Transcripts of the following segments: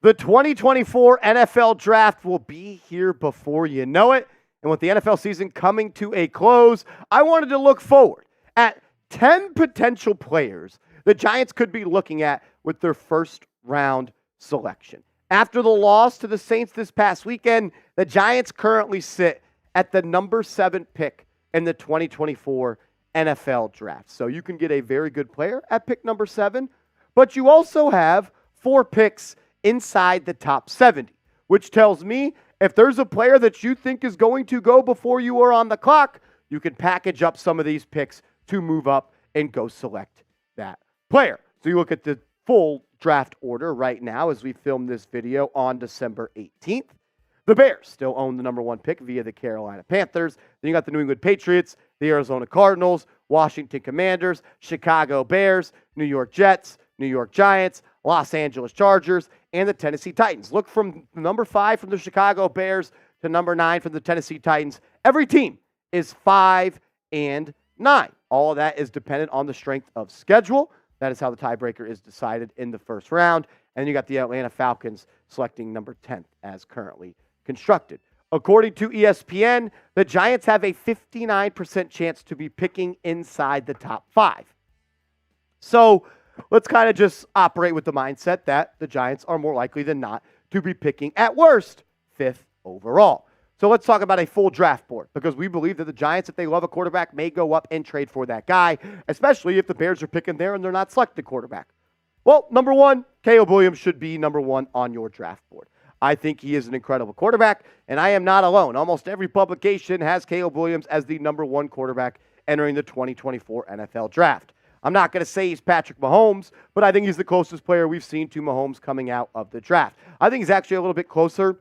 The 2024 NFL Draft will be here before you know it. And with the NFL season coming to a close, I wanted to look forward at 10 potential players the Giants could be looking at with their first round selection. After the loss to the Saints this past weekend, the Giants currently sit at the number 7 pick in the 2024 NFL Draft. So you can get a very good player at pick number 7, but you also have 4 picks inside the top 70, which tells me if there's a player that you think is going to go before you are on the clock, you can package up some of these picks to move up and go select that player. So you look at the full draft order right now as we film this video on December 18th. The Bears still own the number 1 pick via the Carolina Panthers. Then you got the New England Patriots, the Arizona Cardinals, Washington Commanders, Chicago Bears, New York Jets, New York Giants, Los Angeles Chargers, and the Tennessee Titans. Look from number 5 from the Chicago Bears to number 9 from the Tennessee Titans. Every team is 5 and 9. All of that is dependent on the strength of schedule. That is how the tiebreaker is decided in the first round. And you got the Atlanta Falcons selecting number 10th as currently constructed. According to ESPN, the Giants have a 59% chance to be picking inside the top 5. So let's kind of just operate with the mindset that the Giants are more likely than not to be picking, at worst, 5th overall. So let's talk about a full draft board, because we believe that the Giants, if they love a quarterback, may go up and trade for that guy, especially if the Bears are picking there and they're not selecting a quarterback. Well, number 1, Caleb Williams should be number 1 on your draft board. I think he is an incredible quarterback, and I am not alone. Almost every publication has Caleb Williams as the number 1 quarterback entering the 2024 NFL Draft. I'm not going to say he's Patrick Mahomes, but I think he's the closest player we've seen to Mahomes coming out of the draft. I think he's actually a little bit closer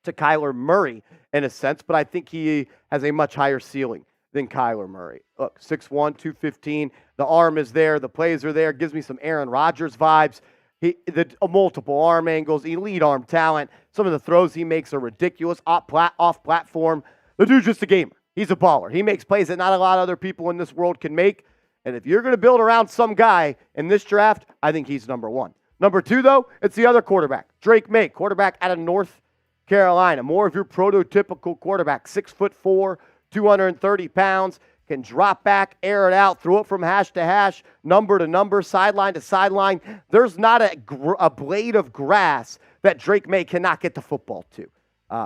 to Kyler Murray in a sense, but I think he has a much higher ceiling than Kyler Murray. Look, 6'1", 215. The arm is there. The plays are there. Gives me some Aaron Rodgers vibes. The multiple arm angles, elite arm talent. Some of the throws he makes are ridiculous, off-platform. The dude's just a gamer. He's a baller. He makes plays that not a lot of other people in this world can make. And if you're going to build around some guy in this draft, I think he's number 1. Number 2, though, it's the other quarterback, Drake Maye, quarterback out of North Carolina. More of your prototypical quarterback, 6'4", 230 pounds, can drop back, air it out, throw it from hash to hash, number to number, sideline to sideline. There's not a blade of grass that Drake Maye cannot get the football to.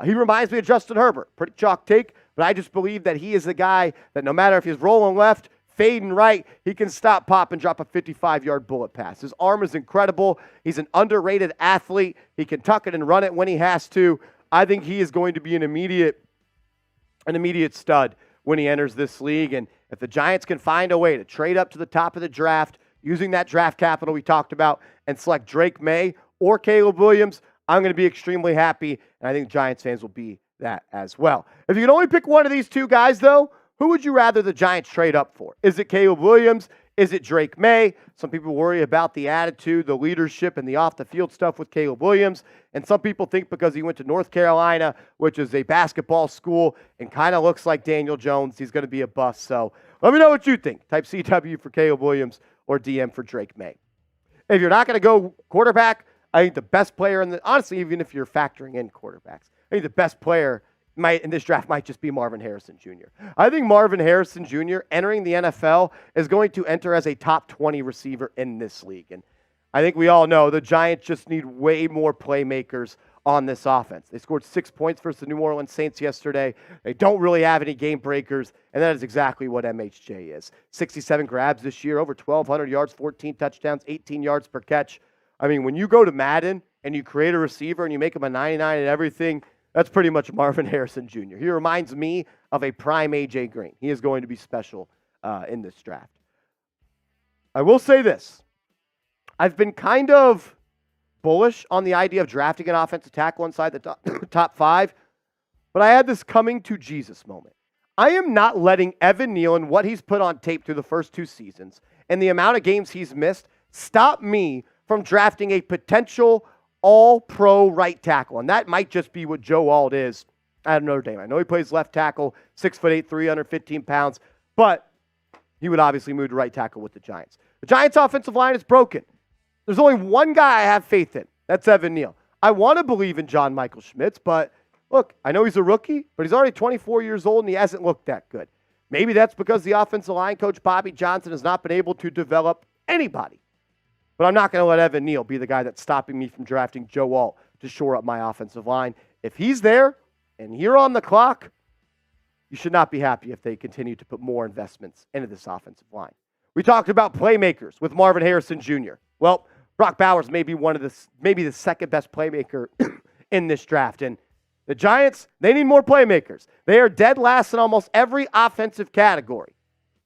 He reminds me of Justin Herbert. Pretty chalk take, but I just believe that he is the guy that no matter if he's rolling left, fading right, he can stop, pop, and drop a 55-yard bullet pass. His arm is incredible. He's an underrated athlete. He can tuck it and run it when he has to. I think he is going to be an immediate stud when he enters this league. And if the Giants can find a way to trade up to the top of the draft using that draft capital we talked about and select Drake Maye or Caleb Williams, I'm going to be extremely happy, and I think Giants fans will be that as well. If you can only pick one of these two guys, though, who would you rather the Giants trade up for? Is it Caleb Williams? Is it Drake Maye? Some people worry about the attitude, the leadership, and the off-the-field stuff with Caleb Williams. And some people think because he went to North Carolina, which is a basketball school, and kind of looks like Daniel Jones, he's going to be a bust. So let me know what you think. Type CW for Caleb Williams or DM for Drake Maye. If you're not going to go quarterback, I think the best player honestly, even if you're factoring in quarterbacks, I think the best player in this draft might just be Marvin Harrison Jr. I think Marvin Harrison Jr. entering the NFL is going to enter as a top 20 receiver in this league. And I think we all know the Giants just need way more playmakers on this offense. They scored 6 points versus the New Orleans Saints yesterday. They don't really have any game breakers, and that is exactly what MHJ is. 67 grabs this year, over 1,200 yards, 14 touchdowns, 18 yards per catch. I mean, when you go to Madden and you create a receiver and you make him a 99 and everything, that's pretty much Marvin Harrison Jr. He reminds me of a prime A.J. Green. He is going to be special in this draft. I will say this. I've been kind of bullish on the idea of drafting an offensive tackle inside the top 5, but I had this coming to Jesus moment. I am not letting Evan Neal and what he's put on tape through the first 2 seasons and the amount of games he's missed stop me from drafting a potential all-pro right tackle. And that might just be what Joe Alt is at Notre Dame. I know he plays left tackle, 6'8", 315 pounds, but he would obviously move to right tackle with the Giants. The Giants' offensive line is broken. There's only one guy I have faith in. That's Evan Neal. I want to believe in John Michael Schmitz, but look, I know he's a rookie, but he's already 24 years old and he hasn't looked that good. Maybe that's because the offensive line coach, Bobby Johnson, has not been able to develop anybody. But I'm not going to let Evan Neal be the guy that's stopping me from drafting Joe Alt to shore up my offensive line. If he's there and you're on the clock, you should not be happy if they continue to put more investments into this offensive line. We talked about playmakers with Marvin Harrison Jr. Well, Brock Bowers may be maybe the second best playmaker in this draft. And the Giants, they need more playmakers. They are dead last in almost every offensive category.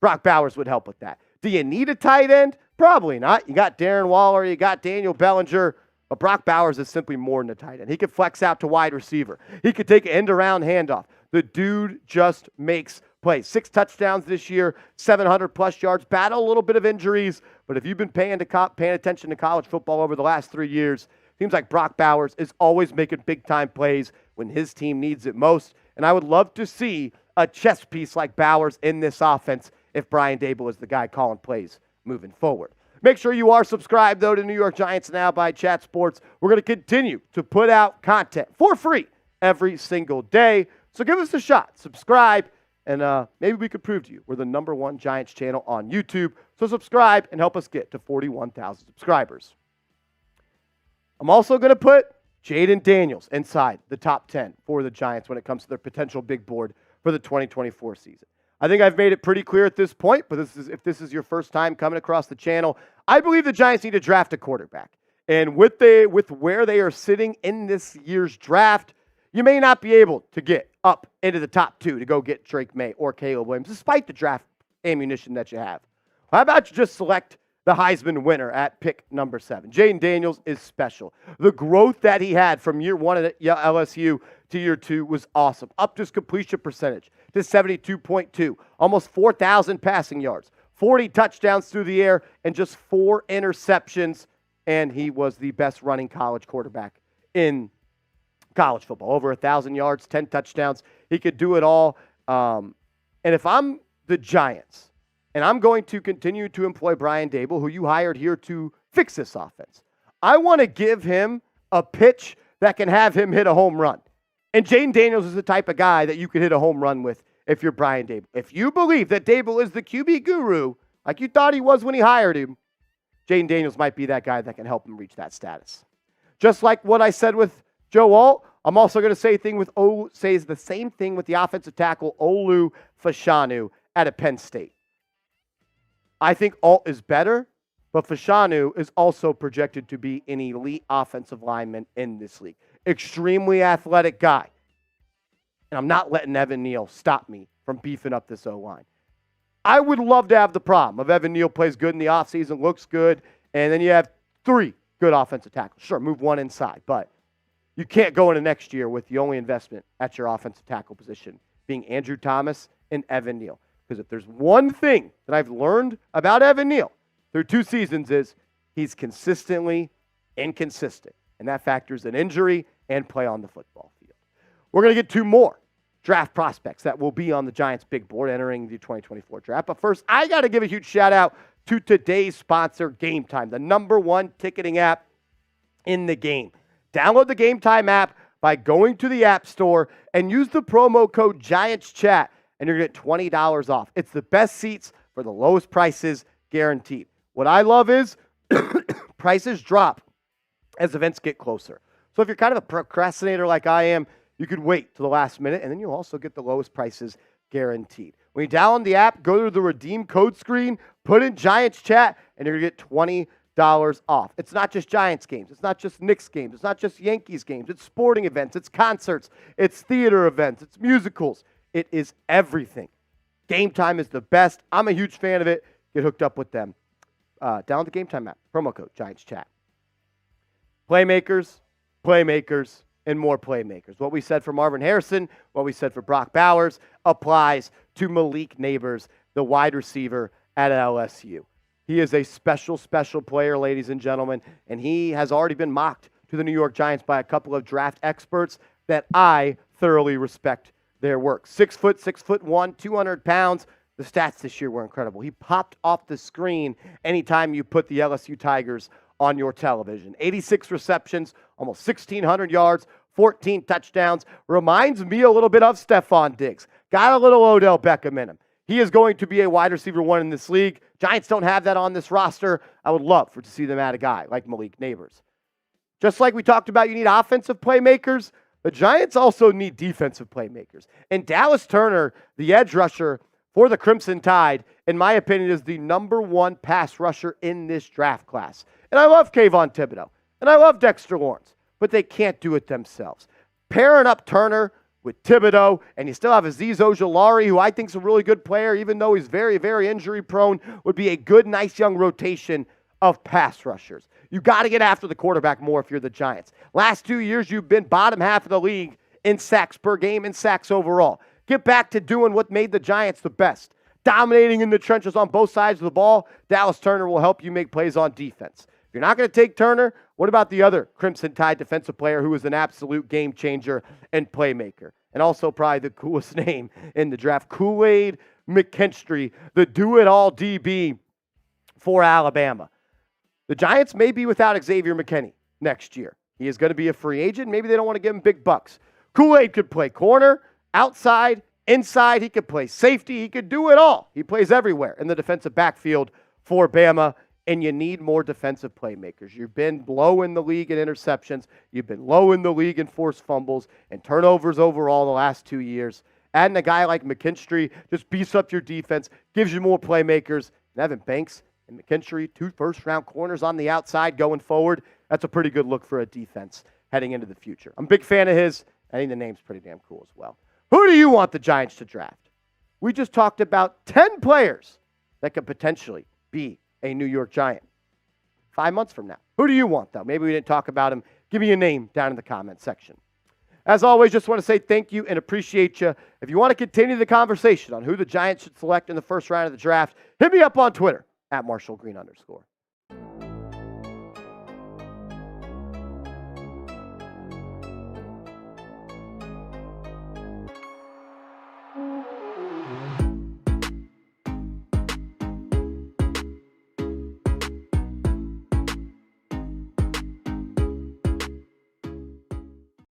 Brock Bowers would help with that. Do you need a tight end? Probably not. You got Darren Waller, you got Daniel Bellinger, but Brock Bowers is simply more than a tight end. He could flex out to wide receiver. He could take an end-around handoff. The dude just makes plays. 6 touchdowns this year, 700-plus yards, battle a little bit of injuries, but if you've been paying attention to college football over the last 3 years, seems like Brock Bowers is always making big-time plays when his team needs it most, and I would love to see a chess piece like Bowers in this offense if Brian Daboll is the guy calling plays moving forward. Make sure you are subscribed, though, to New York Giants Now by Chat Sports. We're going to continue to put out content for free every single day. So give us a shot. Subscribe, and maybe we could prove to you we're the #1 Giants channel on YouTube. So subscribe and help us get to 41,000 subscribers. I'm also going to put Jayden Daniels inside the top 10 for the Giants when it comes to their potential big board for the 2024 season. I think I've made it pretty clear at this point, but if this is your first time coming across the channel, I believe the Giants need to draft a quarterback. And with where they are sitting in this year's draft, you may not be able to get up into the top 2 to go get Drake Maye or Caleb Williams, despite the draft ammunition that you have. How about you just select the Heisman winner at pick number 7? Jayden Daniels is special. The growth that he had from year 1 at LSU to year 2 was awesome. Upped his completion percentage to 72.2, almost 4,000 passing yards, 40 touchdowns through the air, and just 4 interceptions. And he was the best running college quarterback in college football. Over 1,000 yards, 10 touchdowns. He could do it all. And if I'm the Giants, and I'm going to continue to employ Brian Daboll, who you hired here to fix this offense, I want to give him a pitch that can have him hit a home run. And Jayden Daniels is the type of guy that you could hit a home run with if you're Brian Daboll. If you believe that Daboll is the QB guru, like you thought he was when he hired him, Jayden Daniels might be that guy that can help him reach that status. Just like what I said with Joe Alt, I'm also going to say the same thing with the offensive tackle Olu Fashanu at Penn State. I think Alt is better, but Fashanu is also projected to be an elite offensive lineman in this league. Extremely athletic guy. And I'm not letting Evan Neal stop me from beefing up this O-line. I would love to have the problem of Evan Neal plays good in the offseason, looks good, and then you have 3 good offensive tackles. Sure, move 1 inside, but you can't go into next year with the only investment at your offensive tackle position being Andrew Thomas and Evan Neal. Because if there's one thing that I've learned about Evan Neal through 2 seasons is he's consistently inconsistent. And that factors in injury and play on the football field. We're going to get 2 more draft prospects that will be on the Giants' big board entering the 2024 draft. But first, I got to give a huge shout out to today's sponsor, Game Time, the #1 ticketing app in the game. Download the Game Time app by going to the App Store and use the promo code GIANTSCHAT, and you're going to get $20 off. It's the best seats for the lowest prices guaranteed. What I love is prices drop as events get closer. So if you're kind of a procrastinator like I am, you could wait till the last minute, and then you'll also get the lowest prices guaranteed. When you download the app, go to the redeem code screen, put in Giants Chat, and you're going to get $20 off. It's not just Giants games. It's not just Knicks games. It's not just Yankees games. It's sporting events. It's concerts. It's theater events. It's musicals. It is everything. Game Time is the best. I'm a huge fan of it. Get hooked up with them. Download the Game Time app. Promo code Giants Chat. Playmakers, playmakers, and more playmakers. What we said for Marvin Harrison, what we said for Brock Bowers applies to Malik Nabers, the wide receiver at LSU. He is a special, special player, ladies and gentlemen, and he has already been mocked to the New York Giants by a couple of draft experts that I thoroughly respect their work. 6', 6'1", 200 pounds. The stats this year were incredible. He popped off the screen anytime you put the LSU Tigers on your television. 86 receptions, almost 1,600 yards, 14 touchdowns. Reminds me a little bit of Stephon Diggs. Got a little Odell Beckham in him. He is going to be a wide receiver one in this league. Giants don't have that on this roster. I would love to see them add a guy like Malik Nabers. Just like we talked about, you need offensive playmakers. The Giants also need defensive playmakers. And Dallas Turner, the edge rusher for the Crimson Tide, in my opinion, is the number one pass rusher in this draft class. And I love Kayvon Thibodeau. And I love Dexter Lawrence. But they can't do it themselves. Pairing up Turner with Thibodeau, and you still have Azeez Ojulari, who I think is a really good player, even though he's very, very injury prone, would be a good, nice young rotation of pass rushers. You got to get after the quarterback more if you're the Giants. Last 2 years, you've been bottom half of the league in sacks per game and sacks overall. Get back to doing what made the Giants the best. Dominating in the trenches on both sides of the ball. Dallas Turner will help you make plays on defense. If you're not going to take Turner, what about the other Crimson Tide defensive player who is an absolute game changer and playmaker? And also probably the coolest name in the draft, Kool-Aid McKinstry, the do-it-all DB for Alabama. The Giants may be without Xavier McKinney next year. He is going to be a free agent. Maybe they don't want to give him big bucks. Kool-Aid could play corner, outside, inside. He could play safety. He could do it all. He plays everywhere in the defensive backfield for Bama, and you need more defensive playmakers. You've been low in the league in interceptions. You've been low in the league in forced fumbles and turnovers overall the last 2 years. Adding a guy like McKinstry just beefs up your defense, gives you more playmakers. And Evan Banks and McKinstry, 2 first-round corners on the outside going forward. That's a pretty good look for a defense heading into the future. I'm a big fan of his. I think the name's pretty damn cool as well. Who do you want the Giants to draft? We just talked about 10 players that could potentially be a New York Giant 5 months from now. Who do you want, though? Maybe we didn't talk about him. Give me a name down in the comment section. As always, just want to say thank you and appreciate you. If you want to continue the conversation on who the Giants should select in the first round of the draft, hit me up on Twitter @MarshallGreen_.